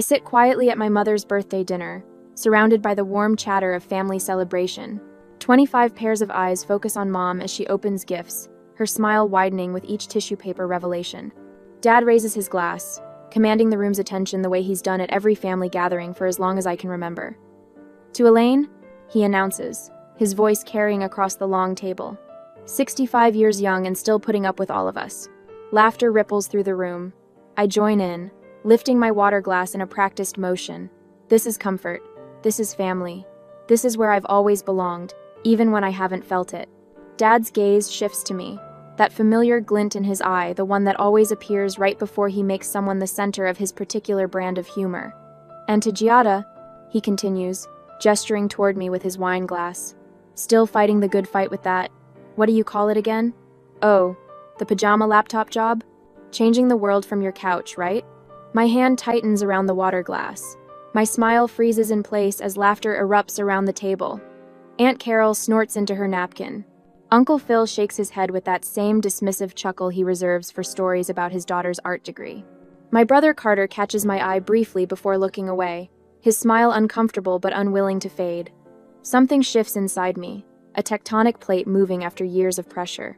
I sit quietly at my mother's birthday dinner, surrounded by the warm chatter of family celebration. 25 pairs of eyes focus on Mom as she opens gifts, her smile widening with each tissue paper revelation. Dad raises his glass, commanding the room's attention the way he's done at every family gathering for as long as I can remember. "To Elaine," he announces, his voice carrying across the long table. 65 years young and still putting up with all of us. Laughter ripples through the room. I join in, lifting my water glass in a practiced motion. This is comfort. This is family. This is where I've always belonged, even when I haven't felt it. Dad's gaze shifts to me, that familiar glint in his eye, the one that always appears right before he makes someone the center of his particular brand of humor. "And to Giada," he continues, gesturing toward me with his wine glass. "Still fighting the good fight with that, what do you call it again? Oh, the pajama laptop job? Changing the world from your couch, right?" My hand tightens around the water glass. My smile freezes in place as laughter erupts around the table. Aunt Carol snorts into her napkin. Uncle Phil shakes his head with that same dismissive chuckle he reserves for stories about his daughter's art degree. My brother Carter catches my eye briefly before looking away, his smile uncomfortable but unwilling to fade. Something shifts inside me, a tectonic plate moving after years of pressure.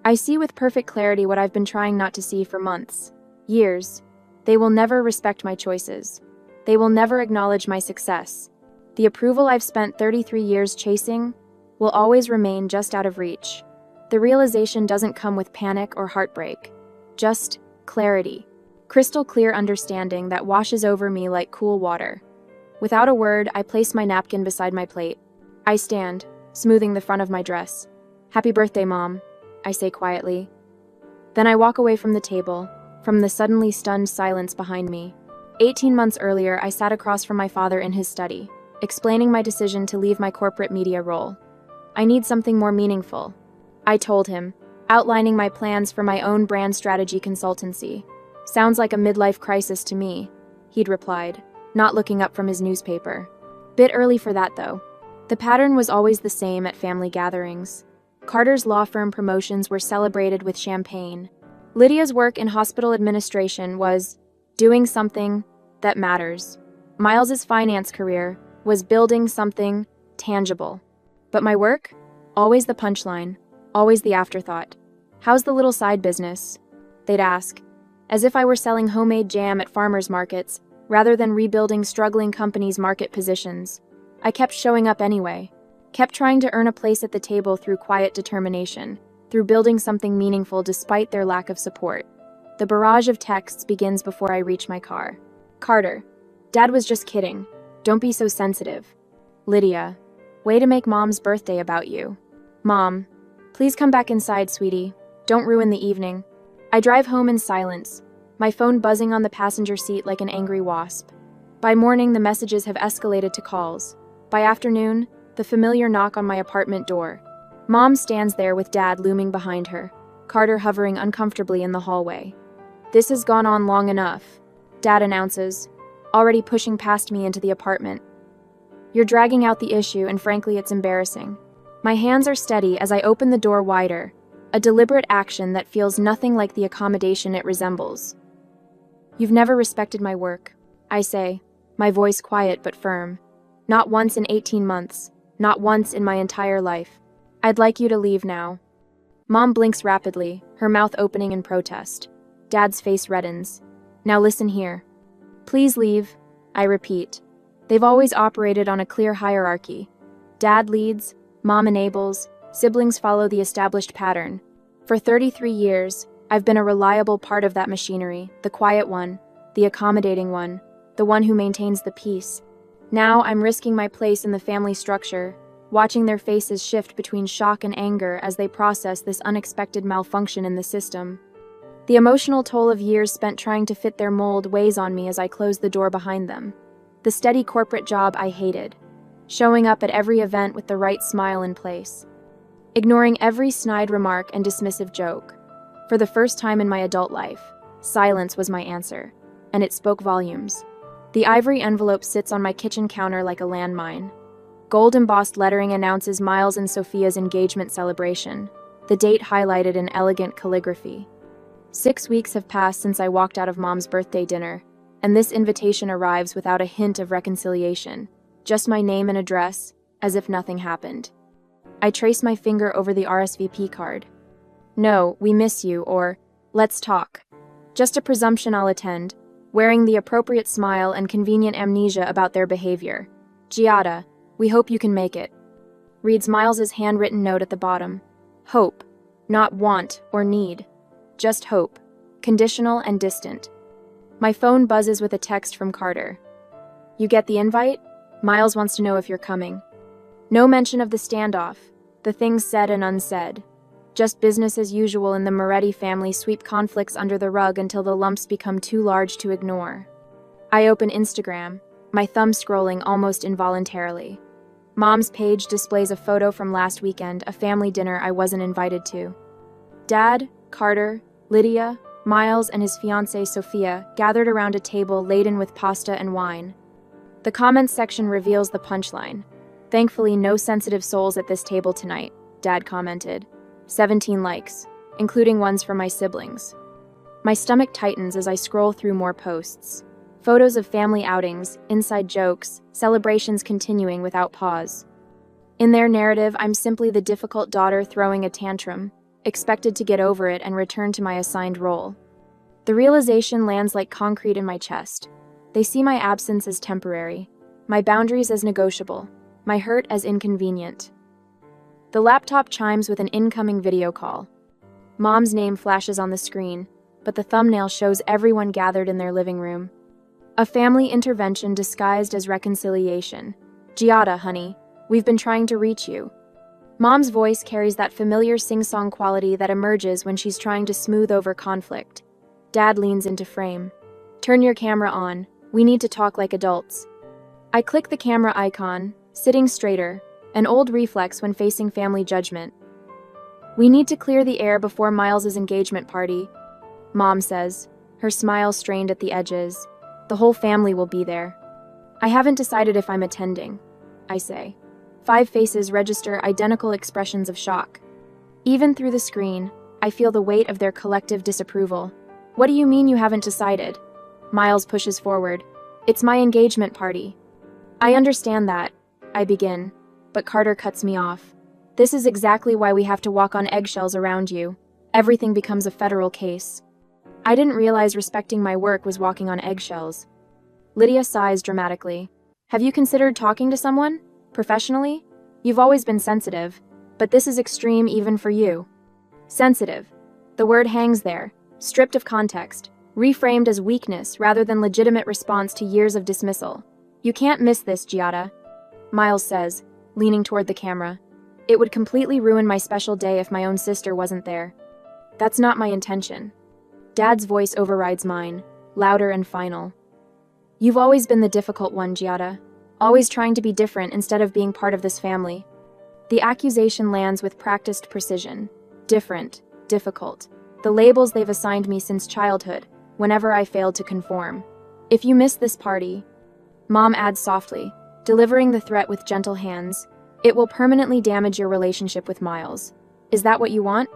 I see with perfect clarity what I've been trying not to see for months. Years. They will never respect my choices. They will never acknowledge my success. The approval I've spent 33 years chasing will always remain just out of reach. The realization doesn't come with panic or heartbreak. Just clarity. Crystal clear understanding that washes over me like cool water. Without a word, I place my napkin beside my plate. I stand, smoothing the front of my dress. "Happy birthday, Mom," I say quietly. Then I walk away from the table, from the suddenly stunned silence behind me. 18 months earlier, I sat across from my father in his study, explaining my decision to leave my corporate media role. "I need something more meaningful," I told him, outlining my plans for my own brand strategy consultancy. "Sounds like a midlife crisis to me," he'd replied, not looking up from his newspaper. Bit early for that, though. The pattern was always the same at family gatherings. Carter's law firm promotions were celebrated with champagne. Lydia's work in hospital administration was doing something that matters. Miles's finance career was building something tangible. But my work? Always the punchline, always the afterthought. "How's the little side business?" they'd ask, as if I were selling homemade jam at farmers markets, rather than rebuilding struggling companies' market positions. I kept showing up anyway, kept trying to earn a place at the table through quiet determination, through building something meaningful despite their lack of support. The barrage of texts begins before I reach my car. "Carter, Dad was just kidding. Don't be so sensitive." "Lydia, way to make Mom's birthday about you." "Mom, please come back inside, sweetie. Don't ruin the evening." I drive home in silence, my phone buzzing on the passenger seat like an angry wasp. By morning, the messages have escalated to calls. By afternoon, the familiar knock on my apartment door. Mom stands there with Dad looming behind her, Carter hovering uncomfortably in the hallway. "This has gone on long enough," Dad announces, already pushing past me into the apartment. "You're dragging out the issue, and frankly, it's embarrassing." My hands are steady as I open the door wider, a deliberate action that feels nothing like the accommodation it resembles. "You've never respected my work," I say, my voice quiet but firm. "Not once in 18 months, not once in my entire life. I'd like you to leave now." Mom blinks rapidly, her mouth opening in protest. Dad's face reddens. "Now listen here." "Please leave," I repeat. They've always operated on a clear hierarchy. Dad leads, Mom enables, siblings follow the established pattern. For 33 years, I've been a reliable part of that machinery, the quiet one, the accommodating one, the one who maintains the peace. Now I'm risking my place in the family structure, watching their faces shift between shock and anger as they process this unexpected malfunction in the system. The emotional toll of years spent trying to fit their mold weighs on me as I close the door behind them. The steady corporate job I hated, showing up at every event with the right smile in place, ignoring every snide remark and dismissive joke. For the first time in my adult life, silence was my answer, and it spoke volumes. The ivory envelope sits on my kitchen counter like a landmine. Gold-embossed lettering announces Miles and Sophia's engagement celebration, the date highlighted in elegant calligraphy. 6 weeks have passed since I walked out of Mom's birthday dinner, and this invitation arrives without a hint of reconciliation, just my name and address, as if nothing happened. I trace my finger over the RSVP card. No, we miss you, or let's talk. Just a presumption I'll attend, wearing the appropriate smile and convenient amnesia about their behavior. Giada, we hope you can make it. Reads Miles's handwritten note at the bottom. Hope, not want or need. Just hope, conditional and distant. My phone buzzes with a text from Carter. You get the invite? Miles wants to know if you're coming. No mention of the standoff, the things said and unsaid. Just business as usual, and the Moretti family sweep conflicts under the rug until the lumps become too large to ignore. I open Instagram, my thumb scrolling almost involuntarily. Mom's page displays a photo from last weekend, a family dinner I wasn't invited to. Dad, Carter, Lydia, Miles, and his fiancée Sophia gathered around a table laden with pasta and wine. The comments section reveals the punchline. Thankfully, no sensitive souls at this table tonight, Dad commented. 17 likes, including ones from my siblings. My stomach tightens as I scroll through more posts. Photos of family outings, inside jokes, celebrations continuing without pause. In their narrative, I'm simply the difficult daughter throwing a tantrum, expected to get over it and return to my assigned role. The realization lands like concrete in my chest. They see my absence as temporary, my boundaries as negotiable, my hurt as inconvenient. The laptop chimes with an incoming video call. Mom's name flashes on the screen, but the thumbnail shows everyone gathered in their living room. A family intervention disguised as reconciliation. Giada, honey, we've been trying to reach you. Mom's voice carries that familiar sing-song quality that emerges when she's trying to smooth over conflict. Dad leans into frame. Turn your camera on. We need to talk like adults. I click the camera icon, sitting straighter, an old reflex when facing family judgment. We need to clear the air before Miles's engagement party, Mom says, her smile strained at the edges. The whole family will be there. I haven't decided if I'm attending, I say. 5 faces register identical expressions of shock. Even through the screen, I feel the weight of their collective disapproval. What do you mean you haven't decided? Miles pushes forward. It's my engagement party. I understand that, I begin, but Carter cuts me off. This is exactly why we have to walk on eggshells around you. Everything becomes a federal case. I didn't realize respecting my work was walking on eggshells. Lydia sighs dramatically. Have you considered talking to someone? Professionally? You've always been sensitive, but this is extreme even for you. Sensitive. The word hangs there, stripped of context, reframed as weakness rather than legitimate response to years of dismissal. You can't miss this, Giada, Miles says, leaning toward the camera. It would completely ruin my special day if my own sister wasn't there. That's not my intention. Dad's voice overrides mine, louder and final. You've always been the difficult one, Giada. Always trying to be different instead of being part of this family. The accusation lands with practiced precision. Different, difficult. The labels they've assigned me since childhood, whenever I failed to conform. If you miss this party, Mom adds softly, delivering the threat with gentle hands, it will permanently damage your relationship with Miles. Is that what you want?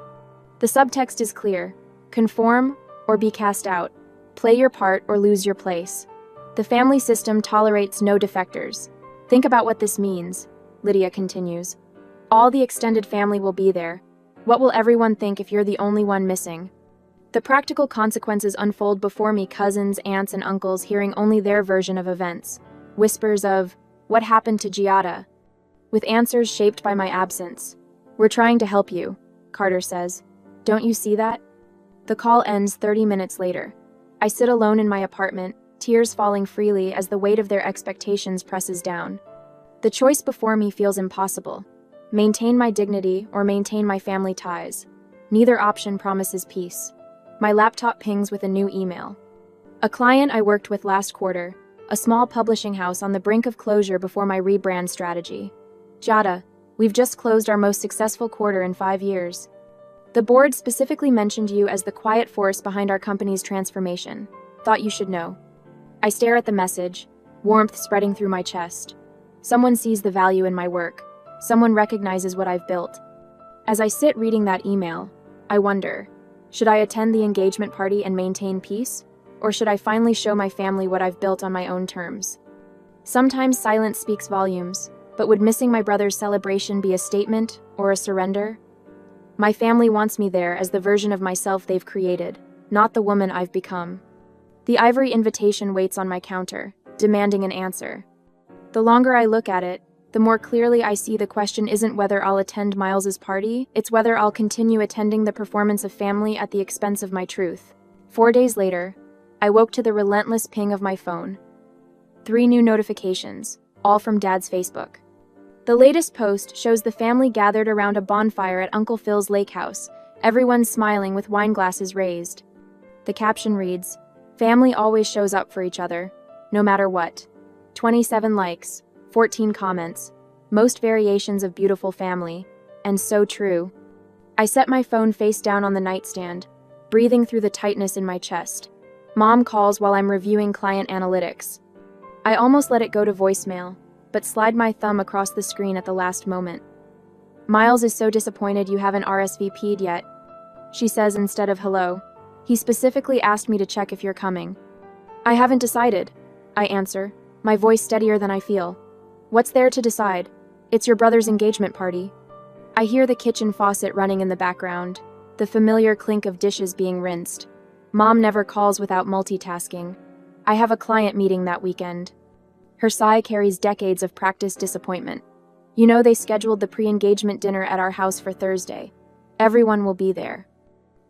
The subtext is clear. Conform or be cast out. Play your part or lose your place. The family system tolerates no defectors. Think about what this means, Lydia continues. All the extended family will be there. What will everyone think if you're the only one missing? The practical consequences unfold before me, cousins, aunts, and uncles hearing only their version of events. Whispers of, what happened to Giada? With answers shaped by my absence. We're trying to help you, Carter says. Don't you see that? The call ends 30 minutes later. I sit alone in my apartment, tears falling freely as the weight of their expectations presses down. The choice before me feels impossible. Maintain my dignity or maintain my family ties. Neither option promises peace. My laptop pings with a new email. A client I worked with last quarter, a small publishing house on the brink of closure before my rebrand strategy. Giada, we've just closed our most successful quarter in 5 years. The board specifically mentioned you as the quiet force behind our company's transformation. Thought you should know. I stare at the message, warmth spreading through my chest. Someone sees the value in my work. Someone recognizes what I've built. As I sit reading that email, I wonder, should I attend the engagement party and maintain peace? Or should I finally show my family what I've built on my own terms? Sometimes silence speaks volumes, but would missing my brother's celebration be a statement or a surrender? My family wants me there as the version of myself they've created, not the woman I've become. The ivory invitation waits on my counter, demanding an answer. The longer I look at it, the more clearly I see the question isn't whether I'll attend Miles's party, it's whether I'll continue attending the performance of family at the expense of my truth. 4 days later, I woke to the relentless ping of my phone. 3 new notifications, all from Dad's Facebook. The latest post shows the family gathered around a bonfire at Uncle Phil's lake house, everyone smiling with wine glasses raised. The caption reads, "Family always shows up for each other, no matter what." 27 likes, 14 comments, most variations of beautiful family, and so true. I set my phone face down on the nightstand, breathing through the tightness in my chest. Mom calls while I'm reviewing client analytics. I almost let it go to voicemail, but slide my thumb across the screen at the last moment. "Miles is so disappointed you haven't RSVP'd yet," she says instead of hello. "He specifically asked me to check if you're coming." "I haven't decided," I answer, my voice steadier than I feel. "What's there to decide? It's your brother's engagement party." I hear the kitchen faucet running in the background, the familiar clink of dishes being rinsed. Mom never calls without multitasking. I have a client meeting that weekend. Her sigh carries decades of practiced disappointment. "You know they scheduled the pre-engagement dinner at our house for Thursday. Everyone will be there."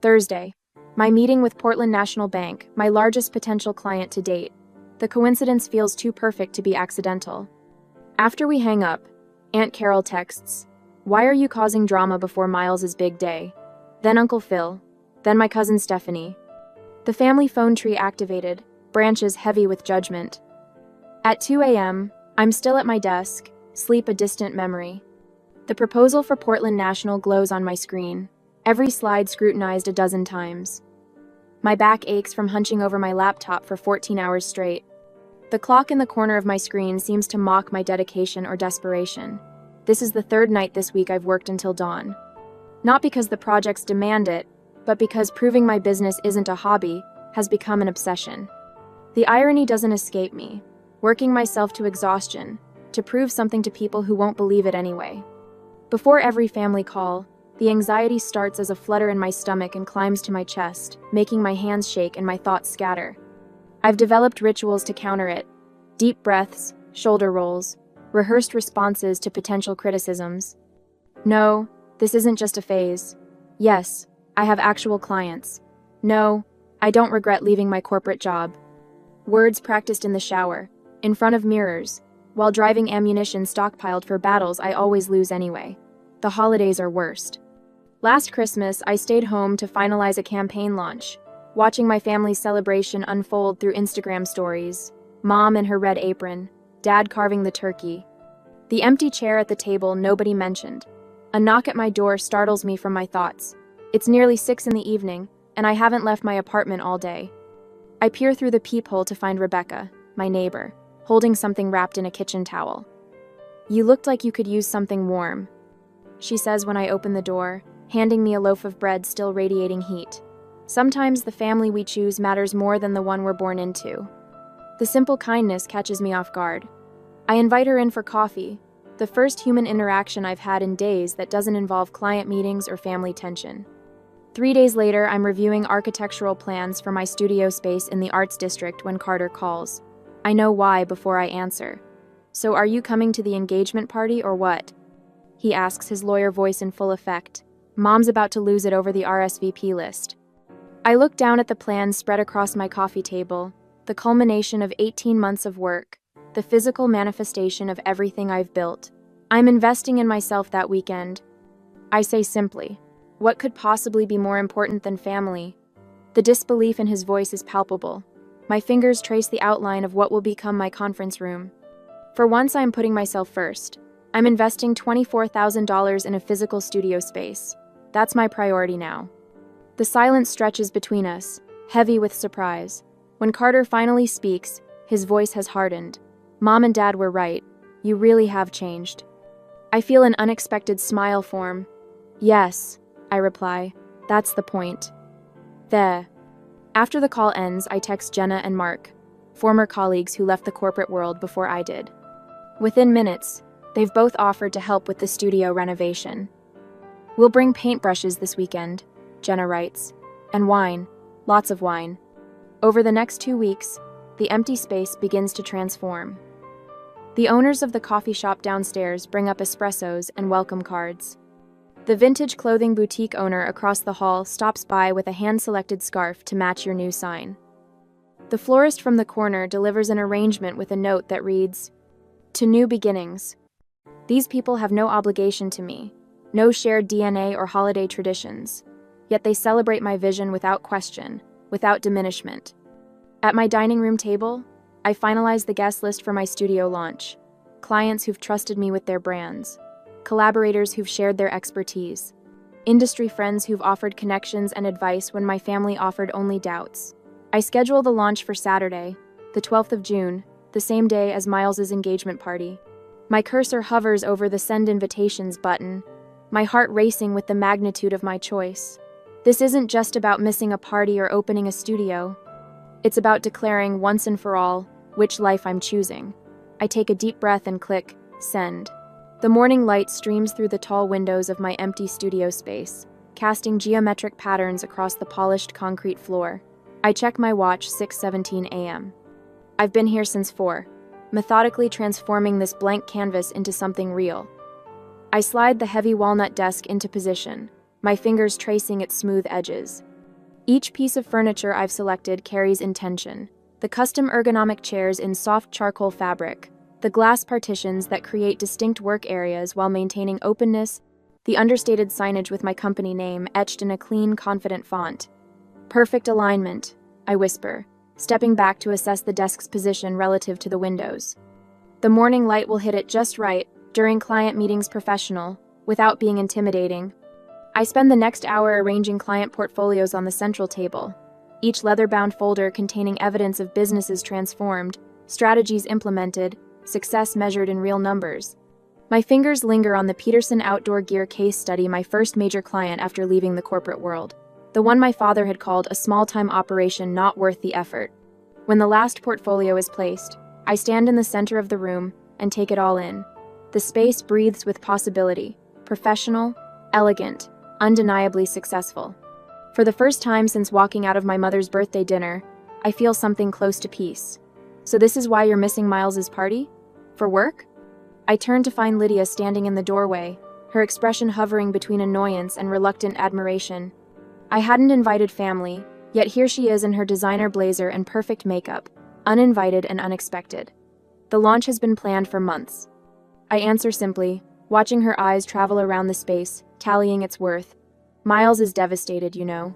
Thursday. My meeting with Portland National Bank, my largest potential client to date. The coincidence feels too perfect to be accidental. After we hang up, Aunt Carol texts, "Why are you causing drama before Miles's big day?" Then Uncle Phil. Then my cousin Stephanie. The family phone tree activated, branches heavy with judgment. At 2 a.m., I'm still at my desk, sleep a distant memory. The proposal for Portland National glows on my screen, every slide scrutinized a dozen times. My back aches from hunching over my laptop for 14 hours straight. The clock in the corner of my screen seems to mock my dedication or desperation. This is the 3rd night this week I've worked until dawn. Not because the projects demand it, but because proving my business isn't a hobby has become an obsession. The irony doesn't escape me. Working myself to exhaustion, to prove something to people who won't believe it anyway. Before every family call, the anxiety starts as a flutter in my stomach and climbs to my chest, making my hands shake and my thoughts scatter. I've developed rituals to counter it. Deep breaths, shoulder rolls, rehearsed responses to potential criticisms. No, this isn't just a phase. Yes, I have actual clients. No, I don't regret leaving my corporate job. Words practiced in the shower, in front of mirrors, while driving ammunition stockpiled for battles I always lose anyway. The holidays are worst. Last Christmas, I stayed home to finalize a campaign launch, watching my family's celebration unfold through Instagram stories. Mom in her red apron, Dad carving the turkey. The empty chair at the table nobody mentioned. A knock at my door startles me from my thoughts. It's nearly 6 in the evening, and I haven't left my apartment all day. I peer through the peephole to find Rebecca, my neighbor, holding something wrapped in a kitchen towel. "You looked like you could use something warm," she says when I open the door, handing me a loaf of bread still radiating heat. Sometimes the family we choose matters more than the one we're born into. The simple kindness catches me off guard. I invite her in for coffee, the first human interaction I've had in days that doesn't involve client meetings or family tension. 3 days later, I'm reviewing architectural plans for my studio space in the Arts District when Carter calls. I know why before I answer. "So are you coming to the engagement party or what?" he asks, his lawyer voice in full effect. Mom's about to lose it over the RSVP list. I look down at the plans spread across my coffee table, the culmination of 18 months of work, the physical manifestation of everything I've built. I'm investing in myself that weekend. I say simply, what could possibly be more important than family? The disbelief in his voice is palpable. My fingers trace the outline of what will become my conference room. For once, I'm putting myself first. I'm investing $24,000 in a physical studio space. That's my priority now. The silence stretches between us, heavy with surprise. When Carter finally speaks, his voice has hardened. "Mom and Dad were right. You really have changed." I feel an unexpected smile form. "Yes," I reply. "That's the point." "There." After the call ends, I text Jenna and Mark, former colleagues who left the corporate world before I did. Within minutes, they've both offered to help with the studio renovation. "We'll bring paintbrushes this weekend," Jenna writes, "and wine, lots of wine." Over the next 2 weeks, the empty space begins to transform. The owners of the coffee shop downstairs bring up espressos and welcome cards. The vintage clothing boutique owner across the hall stops by with a hand-selected scarf to match your new sign. The florist from the corner delivers an arrangement with a note that reads, "To new beginnings." These people have no obligation to me, no shared DNA or holiday traditions, yet they celebrate my vision without question, without diminishment. At my dining room table, I finalize the guest list for my studio launch. Clients who've trusted me with their brands, collaborators who've shared their expertise, industry friends who've offered connections and advice when my family offered only doubts. I schedule the launch for Saturday, the 12th of June, the same day as Miles's engagement party. My cursor hovers over the Send Invitations button, my heart racing with the magnitude of my choice. This isn't just about missing a party or opening a studio. It's about declaring once and for all which life I'm choosing. I take a deep breath and click Send. The morning light streams through the tall windows of my empty studio space, casting geometric patterns across the polished concrete floor. I check my watch, 6:17 a.m. I've been here since 4, methodically transforming this blank canvas into something real. I slide the heavy walnut desk into position, my fingers tracing its smooth edges. Each piece of furniture I've selected carries intention. The custom ergonomic chairs in soft charcoal fabric, the glass partitions that create distinct work areas while maintaining openness, the understated signage with my company name etched in a clean, confident font. Perfect alignment, I whisper, stepping back to assess the desk's position relative to the windows. The morning light will hit it just right, during client meetings professional, without being intimidating. I spend the next hour arranging client portfolios on the central table, each leather-bound folder containing evidence of businesses transformed, strategies implemented, success measured in real numbers. My fingers linger on the Peterson outdoor gear case study, my first major client after leaving the corporate world. The one my father had called a small-time operation not worth the effort. When the last portfolio is placed, I stand in the center of the room and take it all in. The space breathes with possibility, professional, elegant, undeniably successful. For the first time since walking out of my mother's birthday dinner, I feel something close to peace. "So this is why you're missing Miles's party? For work?" I turn to find Lydia standing in the doorway, her expression hovering between annoyance and reluctant admiration. I hadn't invited family, yet here she is in her designer blazer and perfect makeup, uninvited and unexpected. The launch has been planned for months. I answer simply, watching her eyes travel around the space, tallying its worth. "Miles is devastated, you know.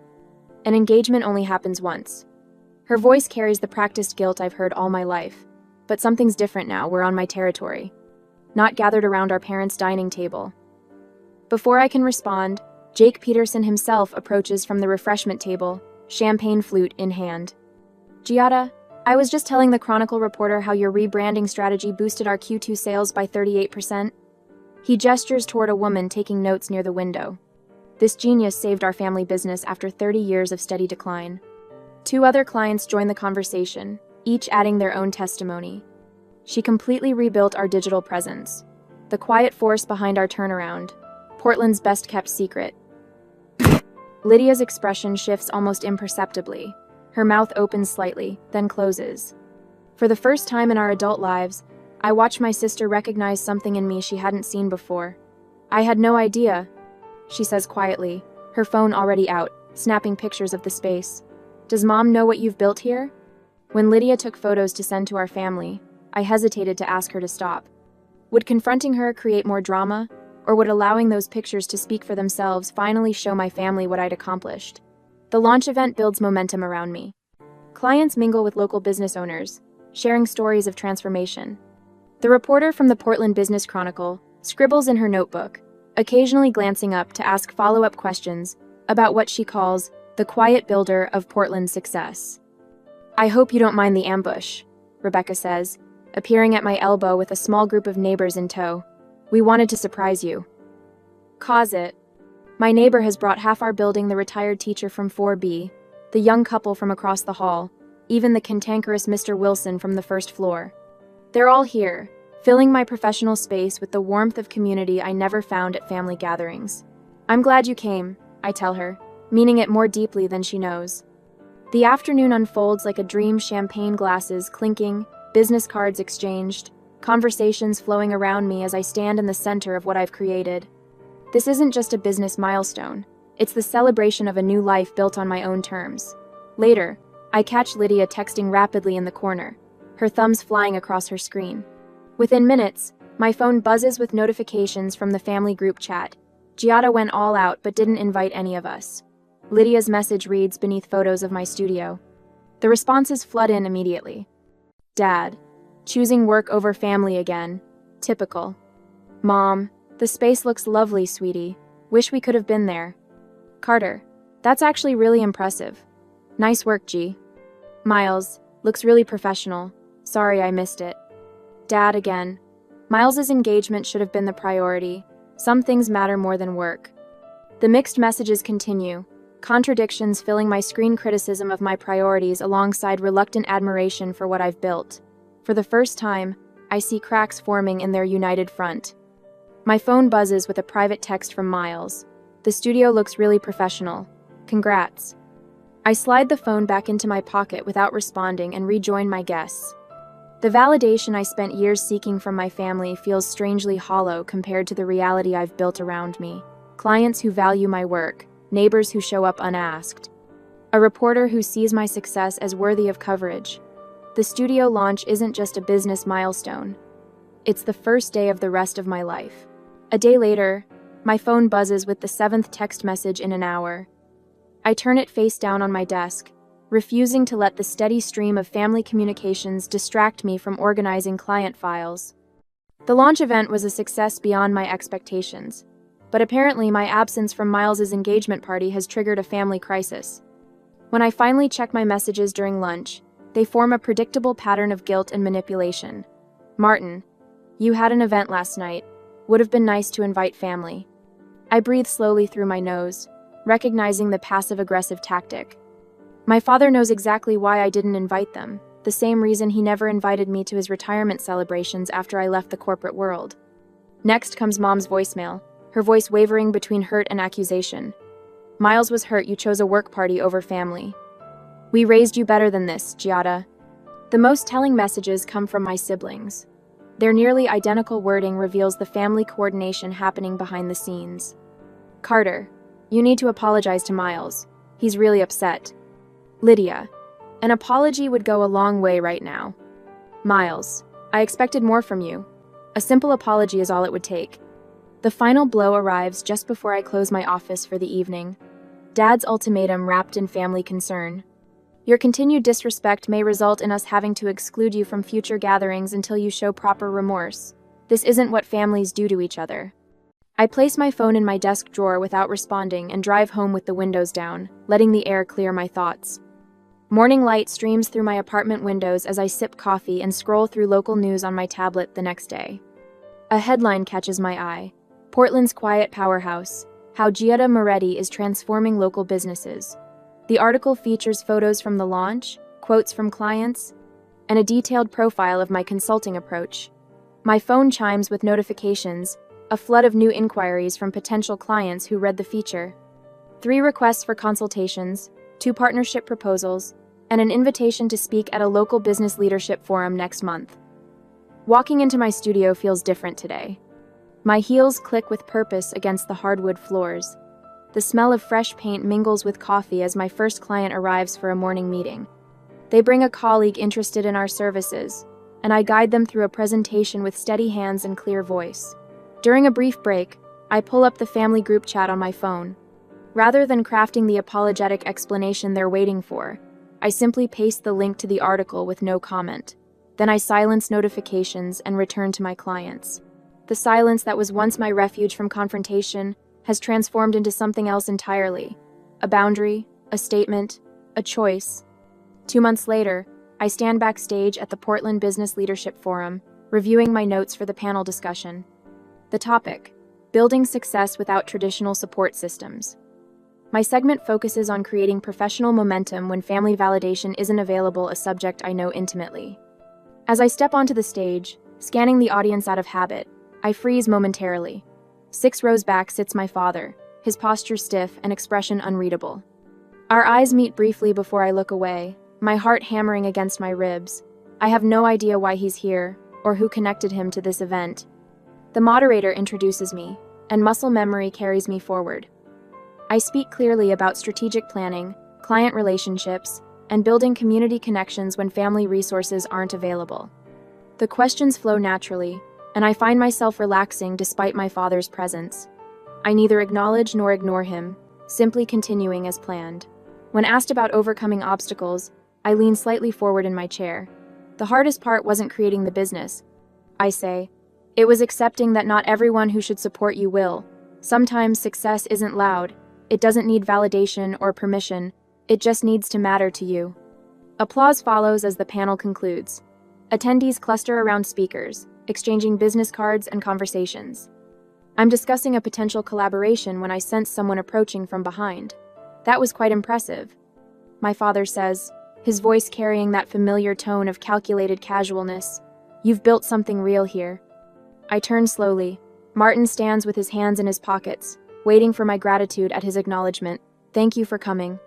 An engagement only happens once." Her voice carries the practiced guilt I've heard all my life. But something's different now, we're on my territory. Not gathered around our parents' dining table. Before I can respond, Jake Peterson himself approaches from the refreshment table, champagne flute in hand. "Giada, I was just telling the Chronicle reporter how your rebranding strategy boosted our Q2 sales by 38%. He gestures toward a woman taking notes near the window. "This genius saved our family business after 30 years of steady decline." 2 other clients join the conversation, each adding their own testimony. "She completely rebuilt our digital presence. The quiet force behind our turnaround. Portland's best-kept secret." Lydia's expression shifts almost imperceptibly. Her mouth opens slightly, then closes. For the first time in our adult lives, I watch my sister recognize something in me she hadn't seen before. "I had no idea," she says quietly, her phone already out, snapping pictures of the space. "Does Mom know what you've built here?" When Lydia took photos to send to our family, I hesitated to ask her to stop. Would confronting her create more drama, or would allowing those pictures to speak for themselves finally show my family what I'd accomplished? The launch event builds momentum around me. Clients mingle with local business owners, sharing stories of transformation. The reporter from the Portland Business Chronicle scribbles in her notebook, occasionally glancing up to ask follow-up questions about what she calls the quiet builder of Portland's success. "I hope you don't mind the ambush," Rebecca says, appearing at my elbow with a small group of neighbors in tow. "We wanted to surprise you." "Cause it. My neighbor has brought half our building, the retired teacher from 4B. the young couple from across the hall, even the cantankerous Mr. Wilson from the first floor. They're all here, filling my professional space with the warmth of community I never found at family gatherings. I'm glad you came, I tell her, meaning it more deeply than she knows. The afternoon unfolds like a dream, champagne glasses clinking, business cards exchanged, conversations flowing around me as I stand in the center of what I've created. This isn't just a business milestone, it's the celebration of a new life built on my own terms. Later, I catch Lydia texting rapidly in the corner, her thumbs flying across her screen. Within minutes, my phone buzzes with notifications from the family group chat. Giada went all out but didn't invite any of us. Lydia's message reads beneath photos of my studio. The responses flood in immediately. Dad, choosing work over family again. Typical. Mom, the space looks lovely, sweetie. Wish we could have been there. Carter, that's actually really impressive. Nice work, G. Miles, looks really professional. Sorry I missed it. Dad again. Miles's engagement should have been the priority. Some things matter more than work. The mixed messages continue, contradictions filling my screen, criticism of my priorities alongside reluctant admiration for what I've built. For the first time, I see cracks forming in their united front. My phone buzzes with a private text from Miles. The studio looks really professional. Congrats. I slide the phone back into my pocket without responding and rejoin my guests. The validation I spent years seeking from my family feels strangely hollow compared to the reality I've built around me. Clients who value my work, neighbors who show up unasked, a reporter who sees my success as worthy of coverage. The studio launch isn't just a business milestone. It's the first day of the rest of my life. A day later, my phone buzzes with the 7th text message in an hour. I turn it face down on my desk, refusing to let the steady stream of family communications distract me from organizing client files. The launch event was a success beyond my expectations, but apparently my absence from Miles's engagement party has triggered a family crisis. When I finally check my messages during lunch, they form a predictable pattern of guilt and manipulation. Martin, you had an event last night. Would have been nice to invite family. I breathe slowly through my nose, recognizing the passive-aggressive tactic. My father knows exactly why I didn't invite them, the same reason he never invited me to his retirement celebrations after I left the corporate world. Next comes Mom's voicemail, her voice wavering between hurt and accusation. Miles was hurt you chose a work party over family. We raised you better than this, Giada. The most telling messages come from my siblings. Their nearly identical wording reveals the family coordination happening behind the scenes. Carter, you need to apologize to Miles. He's really upset. Lydia, an apology would go a long way right now. Miles, I expected more from you. A simple apology is all it would take. The final blow arrives just before I close my office for the evening. Dad's ultimatum wrapped in family concern. Your continued disrespect may result in us having to exclude you from future gatherings until you show proper remorse. This isn't what families do to each other. I place my phone in my desk drawer without responding and drive home with the windows down, letting the air clear my thoughts. Morning light streams through my apartment windows as I sip coffee and scroll through local news on my tablet the next day. A headline catches my eye. Portland's quiet powerhouse, how Giada Moretti is transforming local businesses. The article features photos from the launch, quotes from clients, and a detailed profile of my consulting approach. My phone chimes with notifications, a flood of new inquiries from potential clients who read the feature. 3 requests for consultations, 2 partnership proposals, and an invitation to speak at a local business leadership forum next month. Walking into my studio feels different today. My heels click with purpose against the hardwood floors. The smell of fresh paint mingles with coffee as my first client arrives for a morning meeting. They bring a colleague interested in our services, and I guide them through a presentation with steady hands and clear voice. During a brief break, I pull up the family group chat on my phone. Rather than crafting the apologetic explanation they're waiting for, I simply paste the link to the article with no comment. Then I silence notifications and return to my clients. The silence that was once my refuge from confrontation has transformed into something else entirely. A boundary, a statement, a choice. 2 months later, I stand backstage at the Portland Business Leadership Forum, reviewing my notes for the panel discussion. The topic: Building Success Without Traditional Support Systems. My segment focuses on creating professional momentum when family validation isn't available, a subject I know intimately. As I step onto the stage, scanning the audience out of habit, I freeze momentarily. 6 rows back sits my father, his posture stiff and expression unreadable. Our eyes meet briefly before I look away, my heart hammering against my ribs. I have no idea why he's here, or who connected him to this event. The moderator introduces me, and muscle memory carries me forward. I speak clearly about strategic planning, client relationships, and building community connections when family resources aren't available. The questions flow naturally, and I find myself relaxing despite my father's presence. I neither acknowledge nor ignore him, simply continuing as planned. When asked about overcoming obstacles, I lean slightly forward in my chair. The hardest part wasn't creating the business, I say. It was accepting that not everyone who should support you will. Sometimes success isn't loud. It doesn't need validation or permission. It just needs to matter to you. Applause follows as the panel concludes. Attendees cluster around speakers, exchanging business cards and conversations. I'm discussing a potential collaboration when I sense someone approaching from behind. That was quite impressive, my father says, his voice carrying that familiar tone of calculated casualness. You've built something real here. I turn slowly. Martin stands with his hands in his pockets, waiting for my gratitude at his acknowledgement. Thank you for coming,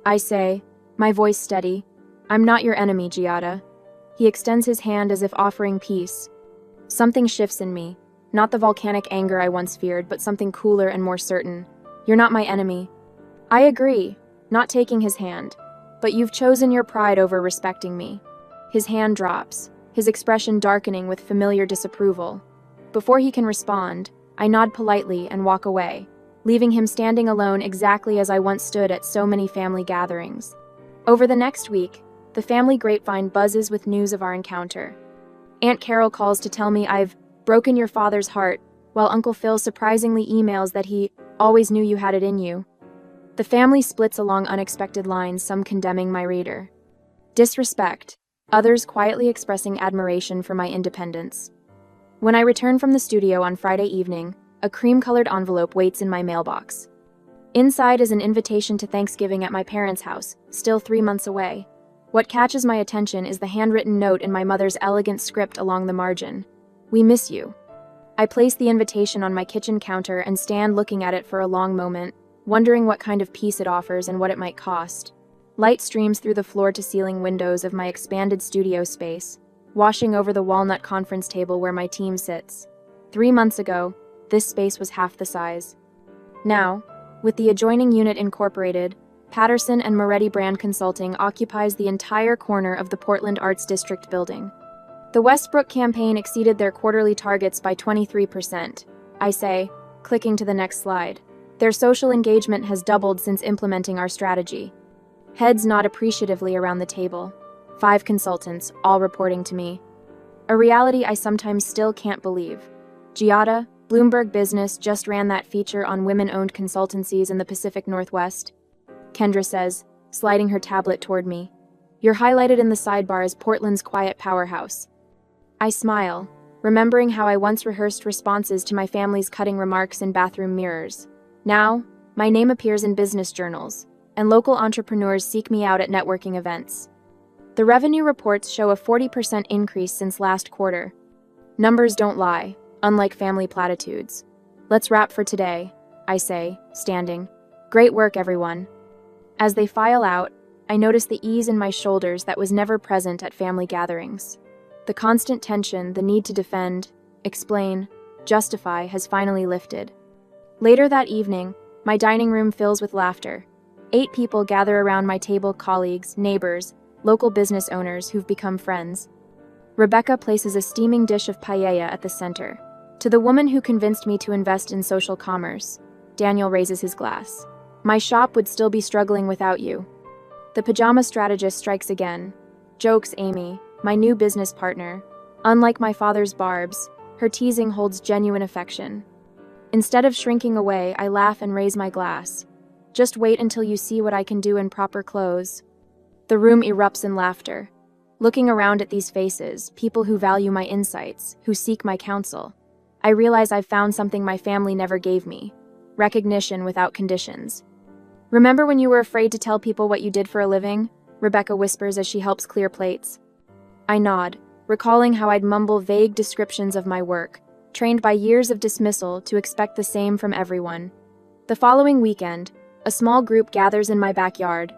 I say, my voice steady. I'm not your enemy, Giada. He extends his hand as if offering peace. Something shifts in me, not the volcanic anger I once feared, but something cooler and more certain. You're not my enemy. I agree, not taking his hand, but you've chosen your pride over respecting me. His hand drops, his expression darkening with familiar disapproval. Before he can respond, I nod politely and walk away, leaving him standing alone exactly as I once stood at so many family gatherings. Over the next week, the family grapevine buzzes with news of our encounter. Aunt Carol calls to tell me I've broken your father's heart, while Uncle Phil surprisingly emails that he always knew you had it in you. The family splits along unexpected lines, some condemning my reader. Disrespect, others quietly expressing admiration for my independence. When I return from the studio on Friday evening, a cream-colored envelope waits in my mailbox. Inside is an invitation to Thanksgiving at my parents' house, still 3 months away. What catches my attention is the handwritten note in my mother's elegant script along the margin. We miss you. I place the invitation on my kitchen counter and stand looking at it for a long moment, wondering what kind of peace it offers and what it might cost. Light streams through the floor-to-ceiling windows of my expanded studio space, washing over the walnut conference table where my team sits. 3 months ago, this space was half the size. Now, with the adjoining unit incorporated, Patterson and Moretti Brand Consulting occupies the entire corner of the Portland Arts District building. The Westbrook campaign exceeded their quarterly targets by 23%, I say, clicking to the next slide. Their social engagement has doubled since implementing our strategy. Heads nod appreciatively around the table. 5 consultants, all reporting to me. A reality I sometimes still can't believe. Giada, Bloomberg Business just ran that feature on women-owned consultancies in the Pacific Northwest. Kendra says, sliding her tablet toward me. You're highlighted in the sidebar as Portland's quiet powerhouse. I smile, remembering how I once rehearsed responses to my family's cutting remarks in bathroom mirrors. Now, my name appears in business journals, and local entrepreneurs seek me out at networking events. The revenue reports show a 40% increase since last quarter. Numbers don't lie, unlike family platitudes. Let's wrap for today, I say, standing. Great work, everyone. As they file out, I notice the ease in my shoulders that was never present at family gatherings. The constant tension, the need to defend, explain, justify has finally lifted. Later that evening, my dining room fills with laughter. 8 people gather around my table, colleagues, neighbors, local business owners who've become friends. Rebecca places a steaming dish of paella at the center. To the woman who convinced me to invest in social commerce, Daniel raises his glass. My shop would still be struggling without you. The pajama strategist strikes again. Jokes Amy, my new business partner. Unlike my father's barbs, her teasing holds genuine affection. Instead of shrinking away, I laugh and raise my glass. Just wait until you see what I can do in proper clothes. The room erupts in laughter. Looking around at these faces, people who value my insights, who seek my counsel, I realize I've found something my family never gave me. Recognition without conditions. Remember when you were afraid to tell people what you did for a living? Rebecca whispers as she helps clear plates. I nod, recalling how I'd mumble vague descriptions of my work, trained by years of dismissal to expect the same from everyone. The following weekend, a small group gathers in my backyard.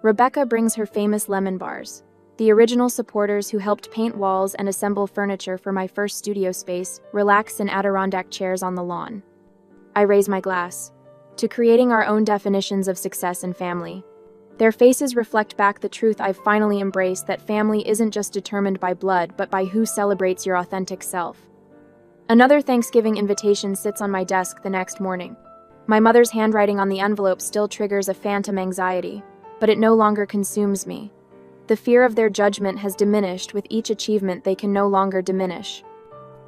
Rebecca brings her famous lemon bars, the original supporters who helped paint walls and assemble furniture for my first studio space, relax in Adirondack chairs on the lawn. I raise my glass to creating our own definitions of success and family. Their faces reflect back the truth I've finally embraced, that family isn't just determined by blood, but by who celebrates your authentic self. Another Thanksgiving invitation sits on my desk the next morning. My mother's handwriting on the envelope still triggers a phantom anxiety, but it no longer consumes me. The fear of their judgment has diminished with each achievement they can no longer diminish.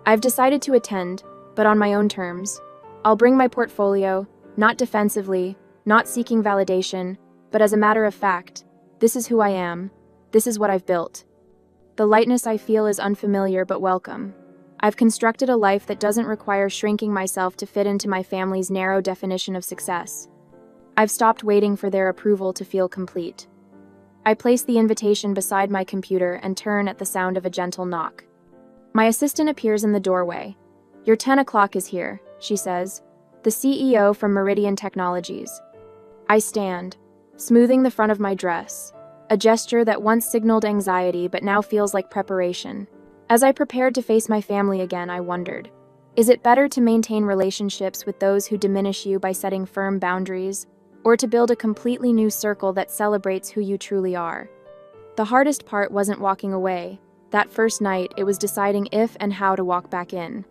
I've decided to attend, but on my own terms. I'll bring my portfolio, not defensively, not seeking validation, but as a matter of fact. This is who I am. This is what I've built. The lightness I feel is unfamiliar but welcome. I've constructed a life that doesn't require shrinking myself to fit into my family's narrow definition of success. I've stopped waiting for their approval to feel complete. I place the invitation beside my computer and turn at the sound of a gentle knock. My assistant appears in the doorway. Your 10 o'clock is here, she says. The CEO from Meridian Technologies. I stand, smoothing the front of my dress, a gesture that once signaled anxiety but now feels like preparation. As I prepared to face my family again, I wondered, is it better to maintain relationships with those who diminish you by setting firm boundaries, or to build a completely new circle that celebrates who you truly are? The hardest part wasn't walking away. That first night, it was deciding if and how to walk back in.